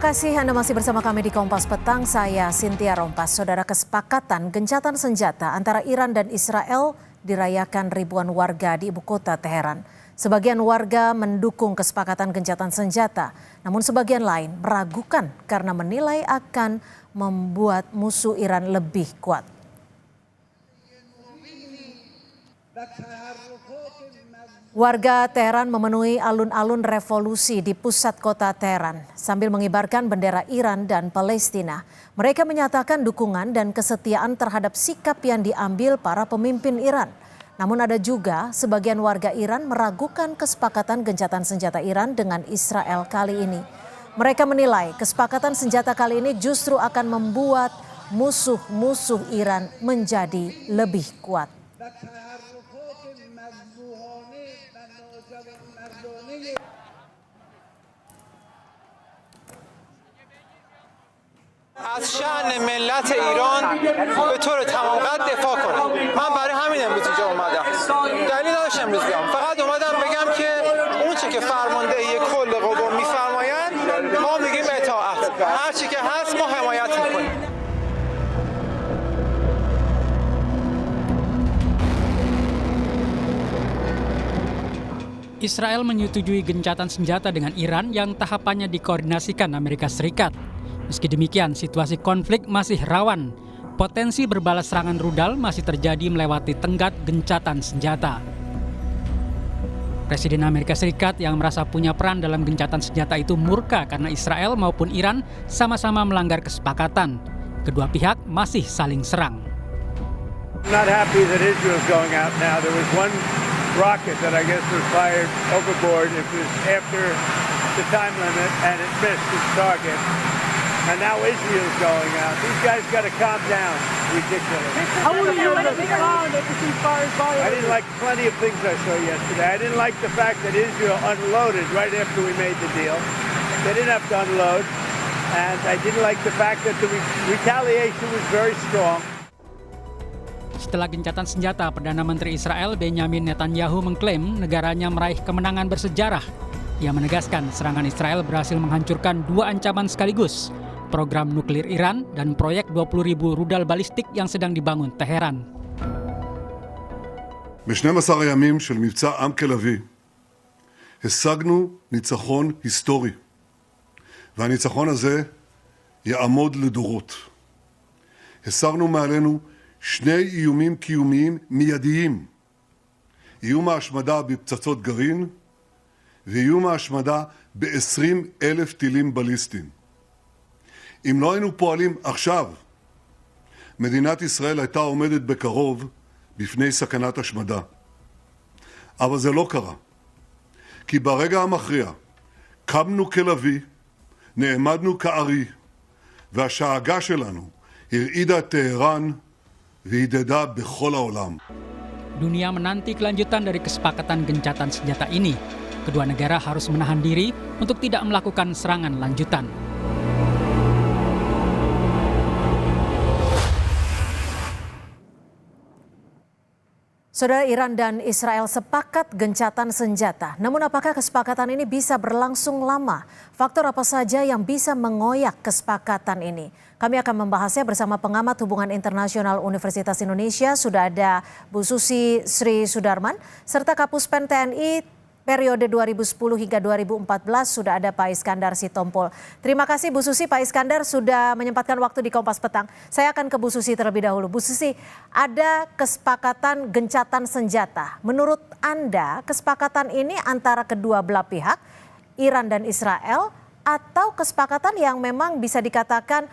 Terima kasih Anda masih bersama kami di Kompas Petang, saya Cynthia Rompas. Saudara, kesepakatan gencatan senjata antara Iran dan Israel dirayakan ribuan warga di ibu kota Teheran. Sebagian warga mendukung kesepakatan gencatan senjata, namun sebagian lain meragukan karena menilai akan membuat musuh Iran lebih kuat. Warga Teheran memenuhi alun-alun revolusi di pusat kota Teheran sambil mengibarkan bendera Iran dan Palestina. Mereka menyatakan dukungan dan kesetiaan terhadap sikap yang diambil para pemimpin Iran. Namun ada juga sebagian warga Iran meragukan kesepakatan gencatan senjata Iran dengan Israel kali ini. Mereka menilai kesepakatan senjata kali ini justru akan membuat musuh-musuh Iran menjadi lebih kuat. از شأن ملت ایران به طور تمام قد دفاع کنم. من برای همین امروز اینجا اومدم. دلیل نداشت امروز بیام. فقط اومدم بگم که اون چه که فرماندهی کل قوا میفرمایند ما میگیم اطاعت. هر چی که هست ما حمایت میکنیم. Israel menyetujui gencatan senjata dengan Iran yang tahapannya dikoordinasikan Amerika Serikat. Meski demikian, situasi konflik masih rawan. Potensi berbalas serangan rudal masih terjadi melewati tenggat gencatan senjata. Presiden Amerika Serikat yang merasa punya peran dalam gencatan senjata itu murka karena Israel maupun Iran sama-sama melanggar kesepakatan. Kedua pihak masih saling serang. Not happy that Israel's going out now. There was one rocket that I guess was fired overboard. It was after the time limit and it missed its target. And now Israel's going out. These guys got to calm down. Ridiculous. How would you respond if it's inspired by I didn't like plenty of things I saw yesterday. I didn't like the fact that Israel unloaded right after we made the deal. They didn't have to unload. And I didn't like the fact that the retaliation was very strong. Setelah gencatan senjata, Perdana Menteri Israel Benjamin Netanyahu mengklaim negaranya meraih kemenangan bersejarah. Ia menegaskan serangan Israel berhasil menghancurkan dua ancaman sekaligus, program nuklir Iran dan proyek 20,000 rudal balistik yang sedang dibangun Teheran. ב-12 הימים של מבצע עם כלביא השגנו ניצחון היסטורי, והניצחון הזה יעמוד לדורות. הסרנו מעלינו שני איומים קיומיים מיידיים, איום ההשמדה בפצצות גרעין ואיום ההשמדה ב-20,000 טילים בליסטיים. אם לא היינו פועלים עכשיו, מדינת ישראל הייתה עומדת בקרוב בפני סכנת השמדה. אבל זה לא קרה. כי ברגע המכריע קמנו כלביא, נעמדנו כארי, והשאגה שלנו הרעידה את טהרן והידדה בכל העולם. Dunia menanti kelanjutan dari kesepakatan gencatan senjata ini. Kedua negara harus menahan diri untuk tidak melakukan serangan lanjutan. Saudara, Iran dan Israel sepakat gencatan senjata. Namun apakah kesepakatan ini bisa berlangsung lama? Faktor apa saja yang bisa mengoyak kesepakatan ini? Kami akan membahasnya bersama pengamat hubungan internasional Universitas Indonesia. Sudah ada Bu Susi Sri Sudarman, serta Kapuspen TNI periode 2010 hingga 2014 sudah ada Pak Iskandar Sitompul. Terima kasih Bu Susi, Pak Iskandar sudah menyempatkan waktu di Kompas Petang. Saya akan ke Bu Susi terlebih dahulu. Bu Susi, ada kesepakatan gencatan senjata. Menurut Anda, kesepakatan ini antara kedua belah pihak, Iran dan Israel, atau kesepakatan yang memang bisa dikatakan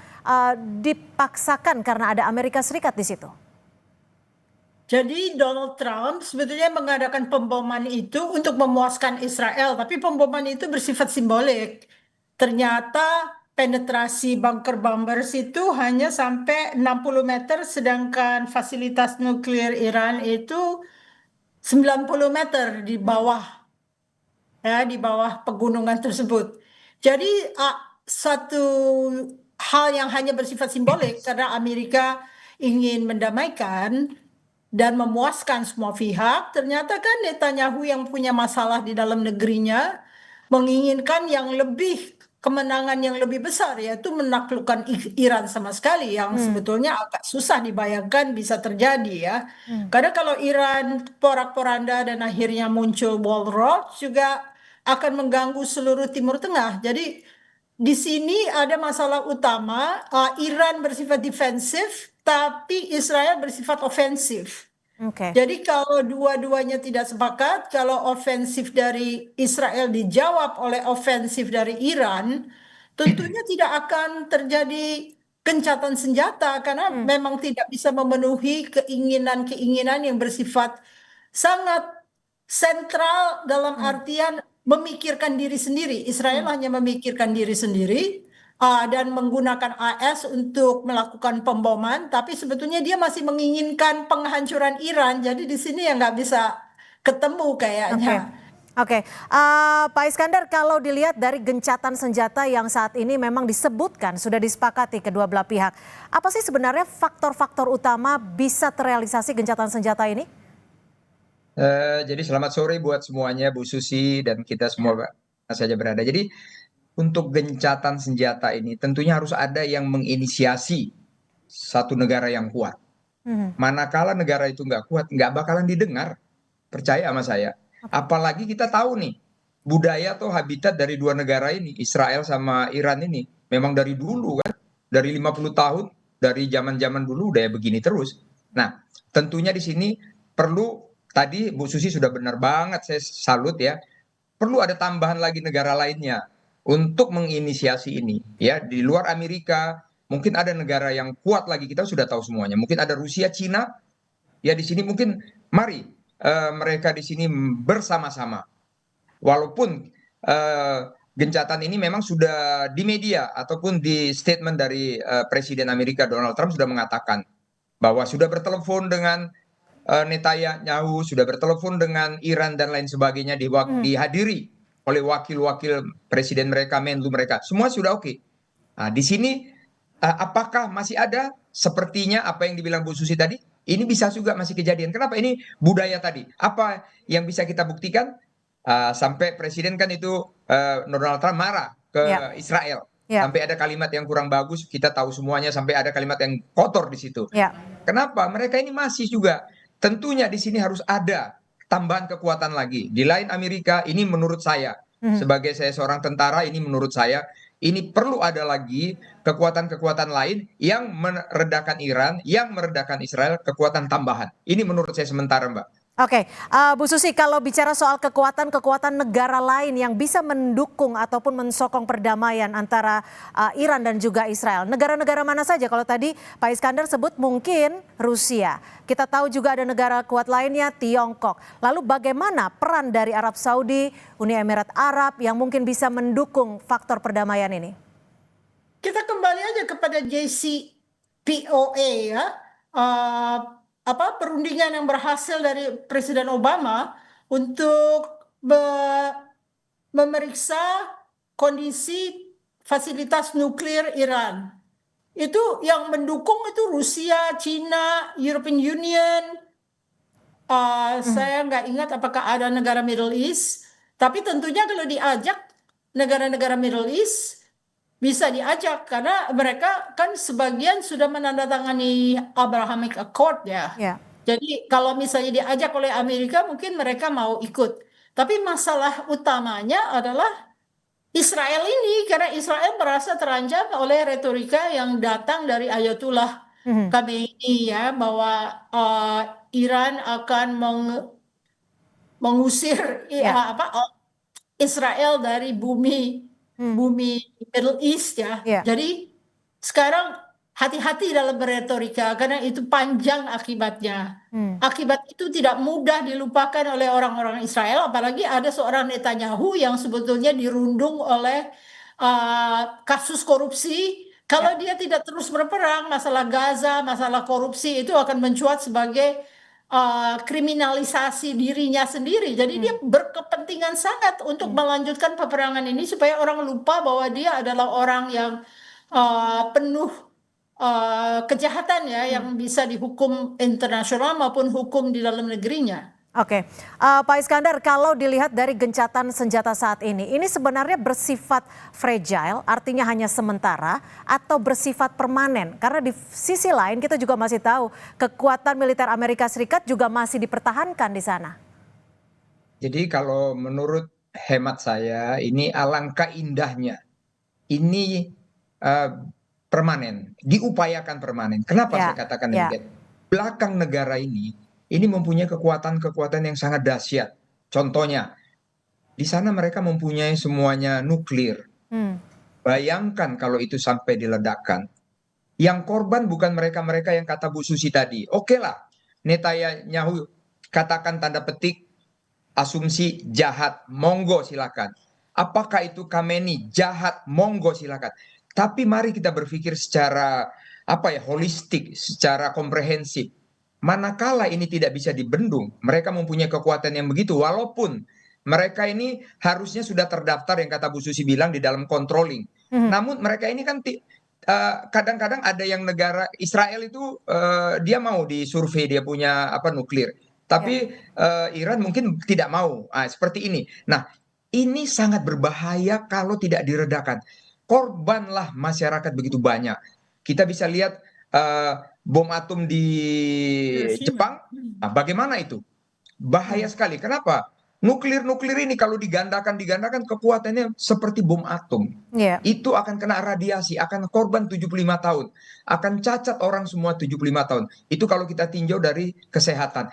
dipaksakan karena ada Amerika Serikat di situ? Jadi Donald Trump sebetulnya mengadakan pemboman itu untuk memuaskan Israel, tapi pemboman itu bersifat simbolik. Ternyata penetrasi bunker bombers itu hanya sampai 60 meter, sedangkan fasilitas nuklir Iran itu 90 meter di bawah, ya, di bawah pegunungan tersebut. Jadi satu hal yang hanya bersifat simbolik karena Amerika ingin mendamaikan dan memuaskan semua pihak. Ternyata kan Netanyahu yang punya masalah di dalam negerinya menginginkan yang lebih kemenangan yang lebih besar, yaitu menaklukkan Iran sama sekali, yang sebetulnya agak susah dibayangkan bisa terjadi ya. Karena kalau Iran porak-poranda dan akhirnya muncul wall rock juga akan mengganggu seluruh Timur Tengah. Jadi di sini ada masalah utama, Iran bersifat defensif, tapi Israel bersifat ofensif. Oke. Jadi kalau dua-duanya tidak sepakat, kalau ofensif dari Israel dijawab oleh ofensif dari Iran, tentunya tidak akan terjadi gencatan senjata karena memang tidak bisa memenuhi keinginan-keinginan yang bersifat sangat sentral dalam artian memikirkan diri sendiri. Israel hanya memikirkan diri sendiri dan menggunakan AS untuk melakukan pemboman, tapi sebetulnya dia masih menginginkan penghancuran Iran. Jadi di sini ya nggak bisa ketemu kayaknya. Oke, Pak Iskandar, kalau dilihat dari gencatan senjata yang saat ini memang disebutkan sudah disepakati kedua belah pihak, apa sih sebenarnya faktor-faktor utama bisa terrealisasi gencatan senjata ini? Jadi selamat sore buat semuanya, Bu Susi dan kita semua saja berada. Jadi untuk gencatan senjata ini tentunya harus ada yang menginisiasi satu negara yang kuat. Manakala negara itu nggak kuat, nggak bakalan didengar. Percaya sama saya. Apalagi kita tahu nih, budaya atau habitat dari dua negara ini, Israel sama Iran ini, memang dari dulu kan, dari 50 tahun, dari zaman-zaman dulu udah begini terus. Nah, tentunya di sini perlu, tadi Bu Susi sudah benar banget, saya salut ya, perlu ada tambahan lagi negara lainnya untuk menginisiasi ini ya. Di luar Amerika mungkin ada negara yang kuat lagi, kita sudah tahu semuanya, mungkin ada Rusia, Cina ya. Di sini mungkin mari mereka di sini bersama-sama, walaupun gencatan ini memang sudah di media ataupun di statement dari Presiden Amerika Donald Trump sudah mengatakan bahwa sudah bertelepon dengan Netanyahu, sudah bertelepon dengan Iran dan lain sebagainya, dihadiri oleh wakil-wakil presiden mereka, menlu mereka, semua sudah oke. Nah, di sini apakah masih ada sepertinya apa yang dibilang Bu Susi tadi? Ini bisa juga masih kejadian. Kenapa? Ini budaya tadi. Apa yang bisa kita buktikan? Sampai presiden kan itu Donald Trump marah ke Israel. Sampai ada kalimat yang kurang bagus, kita tahu semuanya, sampai ada kalimat yang kotor di situ. Kenapa? Mereka ini masih juga. Tentunya di sini harus ada tambahan kekuatan lagi. Di lain Amerika, ini menurut saya, sebagai saya seorang tentara, ini menurut saya, ini perlu ada lagi kekuatan-kekuatan lain yang meredakan Iran, yang meredakan Israel, kekuatan tambahan. Ini menurut saya sementara, Mbak. Oke, Bu Susi, kalau bicara soal kekuatan-kekuatan negara lain yang bisa mendukung ataupun mensokong perdamaian antara Iran dan juga Israel, negara-negara mana saja? Kalau tadi Pak Iskandar sebut mungkin Rusia, kita tahu juga ada negara kuat lainnya, Tiongkok. Lalu bagaimana peran dari Arab Saudi, Uni Emirat Arab yang mungkin bisa mendukung faktor perdamaian ini? Kita kembali aja kepada JCPOA ya. Perundingan yang berhasil dari Presiden Obama untuk memeriksa kondisi fasilitas nuklir Iran. Itu yang mendukung itu Rusia, China, European Union. Saya nggak ingat apakah ada negara Middle East. Tapi tentunya kalau diajak negara-negara Middle East bisa diajak karena mereka kan sebagian sudah menandatangani Abrahamic Accord ya. Jadi kalau misalnya diajak oleh Amerika mungkin mereka mau ikut. Tapi masalah utamanya adalah Israel ini, karena Israel merasa terancam oleh retorika yang datang dari Ayatullah Khamenei ya, bahwa Iran akan mengusir Israel dari bumi Middle East ya. Jadi sekarang hati-hati dalam beretorika karena itu panjang akibatnya. Akibat itu tidak mudah dilupakan oleh orang-orang Israel, apalagi ada seorang Netanyahu yang sebetulnya dirundung oleh kasus korupsi. Kalau dia tidak terus berperang, masalah Gaza, masalah korupsi itu akan mencuat sebagai kriminalisasi dirinya sendiri. Jadi dia berkepentingan sangat untuk melanjutkan peperangan ini supaya orang lupa bahwa dia adalah orang yang penuh kejahatan ya, yang bisa dihukum internasional maupun hukum di dalam negerinya. Oke, Pak Iskandar, kalau dilihat dari gencatan senjata saat ini sebenarnya bersifat fragile, artinya hanya sementara, atau bersifat permanen? Karena di sisi lain kita juga masih tahu kekuatan militer Amerika Serikat juga masih dipertahankan di sana. Jadi kalau menurut hemat saya ini alangkah indahnya. Ini eh, permanen, diupayakan permanen. Kenapa Ya, saya katakan ya. demikian? Belakang negara ini mempunyai kekuatan-kekuatan yang sangat dahsyat. Contohnya, di sana mereka mempunyai semuanya nuklir. Hmm, Bayangkan kalau itu sampai diledakkan. Yang korban bukan mereka-mereka yang kata Bu Susi tadi. Oke lah, Netanyahu katakan tanda petik asumsi jahat, monggo silakan. Apakah itu Khamenei jahat, monggo silakan. Tapi mari kita berpikir secara holistik, secara komprehensif. Manakala ini tidak bisa dibendung, mereka mempunyai kekuatan yang begitu, walaupun mereka ini harusnya sudah terdaftar yang kata Bu Susi bilang di dalam controlling. Namun mereka ini kan kadang-kadang ada yang negara Israel itu dia mau disurvei dia punya nuklir. Tapi Iran mungkin tidak mau. Seperti ini. Nah, ini sangat berbahaya kalau tidak diredakan. Korbanlah masyarakat begitu banyak. Kita bisa lihat bom atom di Jepang. Nah, bagaimana itu? Bahaya sekali. Kenapa? Nuklir ini kalau digandakan kekuatannya seperti bom atom. ya. Itu akan kena radiasi, akan korban 75 tahun. Akan cacat orang semua 75 tahun. Itu kalau kita tinjau dari kesehatan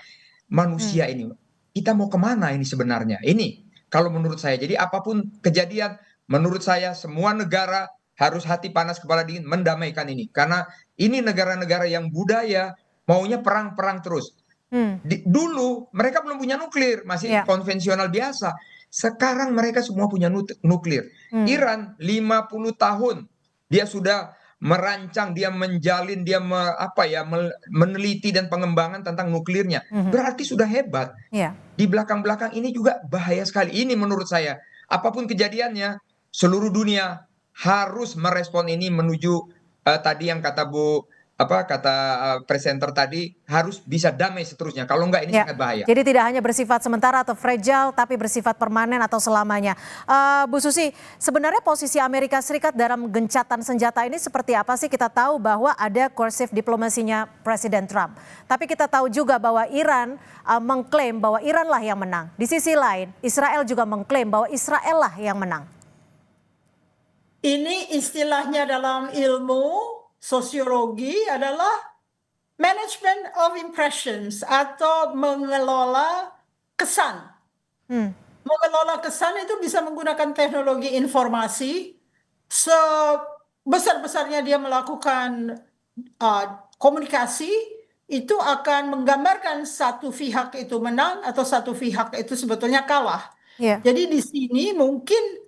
manusia ini. Kita mau kemana ini sebenarnya? Ini kalau menurut saya. Jadi apapun kejadian, menurut saya semua negara harus hati panas kepala dingin mendamaikan ini. Karena ini negara-negara yang budaya maunya perang-perang terus. Dulu mereka belum punya nuklir, masih Ya. konvensional biasa. Sekarang mereka semua punya nuklir. Iran 50 tahun dia sudah merancang, dia menjalin, dia meneliti dan pengembangan tentang nuklirnya. Berarti sudah hebat. Ya. Di belakang-belakang ini juga bahaya sekali. Ini menurut saya, apapun kejadiannya, seluruh dunia harus merespon ini menuju tadi yang kata presenter tadi, harus bisa damai seterusnya. Kalau enggak ini Ya, sangat bahaya. jadi tidak hanya bersifat sementara atau fragile, tapi bersifat permanen atau selamanya. Bu Susi, sebenarnya posisi Amerika Serikat dalam gencatan senjata ini seperti apa sih? Kita tahu bahwa ada coercive diplomasinya Presiden Trump. Tapi kita tahu juga bahwa Iran mengklaim bahwa Iran lah yang menang. Di sisi lain, Israel juga mengklaim bahwa Israel lah yang menang. Ini istilahnya dalam ilmu sosiologi adalah management of impressions atau mengelola kesan. Mengelola kesan itu bisa menggunakan teknologi informasi. Sebesar-besarnya dia melakukan komunikasi, itu akan menggambarkan satu pihak itu menang atau satu pihak itu sebetulnya kalah. Ya. Jadi di sini mungkin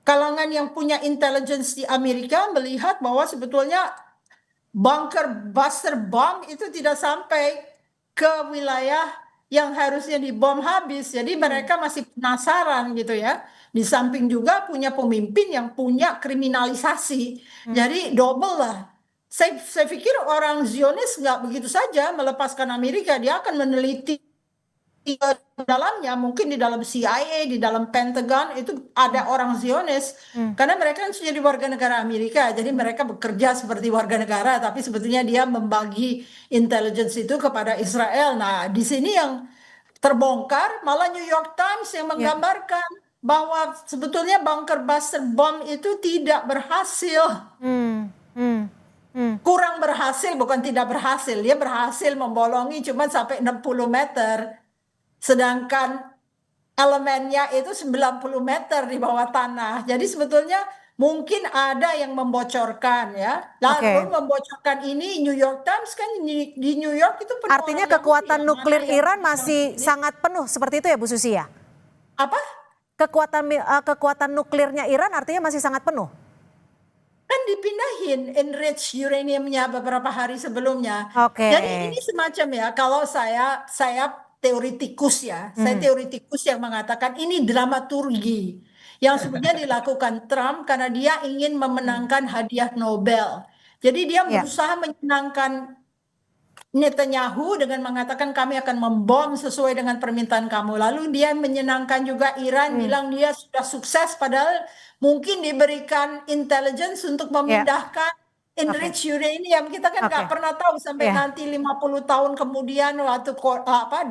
kalangan yang punya intelligence di Amerika melihat bahwa sebetulnya bunker buster bomb itu tidak sampai ke wilayah yang harusnya dibom habis. Jadi mereka masih penasaran gitu ya. Di samping juga punya pemimpin yang punya kriminalisasi. Jadi double lah. Saya pikir orang Zionis nggak begitu saja melepaskan Amerika. Dia akan meneliti di dalamnya, mungkin di dalam CIA, di dalam Pentagon itu ada orang Zionis, karena mereka kan sudah jadi warga negara Amerika, jadi mereka bekerja seperti warga negara, tapi sebetulnya dia membagi intelligence itu kepada Israel. Nah, di sini yang terbongkar, malah New York Times yang menggambarkan bahwa sebetulnya bunker buster bomb itu tidak berhasil. Kurang berhasil, bukan tidak berhasil. Dia berhasil membolongi cuma sampai 60 meter. Sedangkan elemennya itu 90 meter di bawah tanah. Jadi sebetulnya mungkin ada yang membocorkan ya. Lalu membocorkan ini New York Times kan di New York itu penuh. Artinya kekuatan nuklir Iran masih sangat penuh seperti itu ya Bu Susi ya? Apa? Kekuatan nuklirnya Iran artinya masih sangat penuh? Kan dipindahin enriched uraniumnya beberapa hari sebelumnya. Oke. Jadi ini semacam ya, kalau saya teoritikus ya, saya teoritikus yang mengatakan ini dramaturgi yang sebenarnya dilakukan Trump karena dia ingin memenangkan hadiah Nobel. Jadi dia berusaha menyenangkan Netanyahu dengan mengatakan kami akan membom sesuai dengan permintaan kamu. Lalu dia menyenangkan juga Iran, bilang dia sudah sukses padahal mungkin diberikan intelligence untuk memindahkan enriched uranium. Kita kan nggak pernah tahu sampai nanti 50 tahun kemudian waktu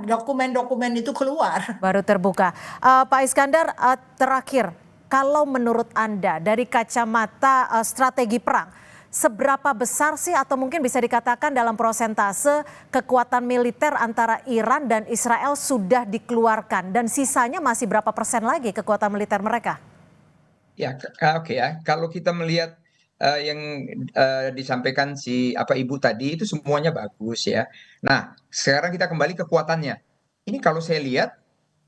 dokumen-dokumen itu keluar. Baru terbuka. Pak Iskandar, terakhir, kalau menurut Anda dari kacamata strategi perang, seberapa besar sih atau mungkin bisa dikatakan dalam prosentase kekuatan militer antara Iran dan Israel sudah dikeluarkan dan sisanya masih berapa persen lagi kekuatan militer mereka? Ya, oke ya. Kalau kita melihat yang disampaikan Ibu tadi itu semuanya bagus ya. Nah, sekarang kita kembali ke kekuatannya. Ini kalau saya lihat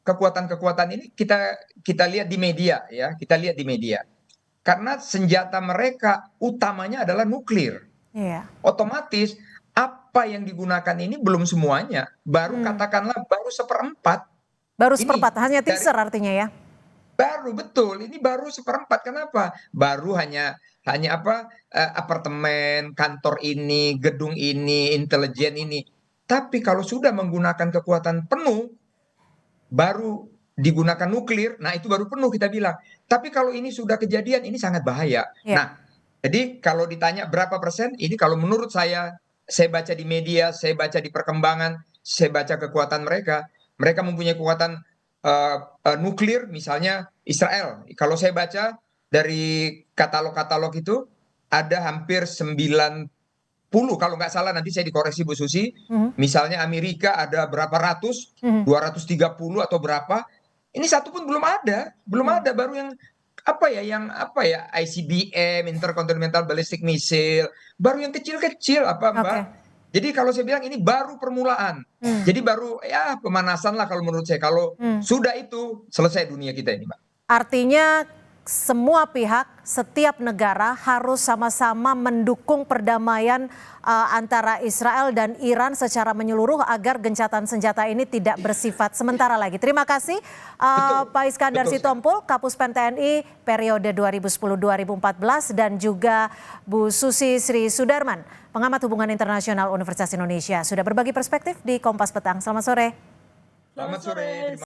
kekuatan-kekuatan ini kita lihat di media ya, kita lihat di media. Karena senjata mereka utamanya adalah nuklir. Iya. Otomatis apa yang digunakan ini belum semuanya, baru katakanlah baru seperempat. Baru Ini seperempat, hanya dari- teaser artinya ya? Baru betul, ini baru seperempat. Kenapa? Baru hanya apartemen, kantor ini, gedung ini, intelijen ini. Tapi kalau sudah menggunakan kekuatan penuh, baru digunakan nuklir, nah itu baru penuh kita bilang. Tapi kalau ini sudah kejadian, ini sangat bahaya. Ya. Nah, jadi kalau ditanya berapa persen, ini kalau menurut saya baca di media, saya baca di perkembangan, saya baca kekuatan mereka mempunyai kekuatan nuklir, misalnya Israel. Kalau saya baca dari katalog-katalog itu, ada hampir 90, kalau nggak salah nanti saya dikoreksi Bu Susi, misalnya Amerika ada berapa ratus, 230 atau berapa, ini satu pun belum ada, baru yang ICBM, Intercontinental Ballistic Missile, baru yang kecil-kecil Mbak. Jadi kalau saya bilang ini baru permulaan, jadi baru ya pemanasan lah kalau menurut saya. Kalau sudah itu selesai dunia kita ini, Mbak. Artinya semua pihak, setiap negara harus sama-sama mendukung perdamaian antara Israel dan Iran secara menyeluruh agar gencatan senjata ini tidak bersifat sementara lagi. Terima kasih Pak Iskandar Sitompul, Kapuspen TNI periode 2010-2014 dan juga Bu Susi Sri Sudarman, pengamat hubungan internasional Universitas Indonesia, sudah berbagi perspektif di Kompas Petang. Selamat sore. Selamat sore.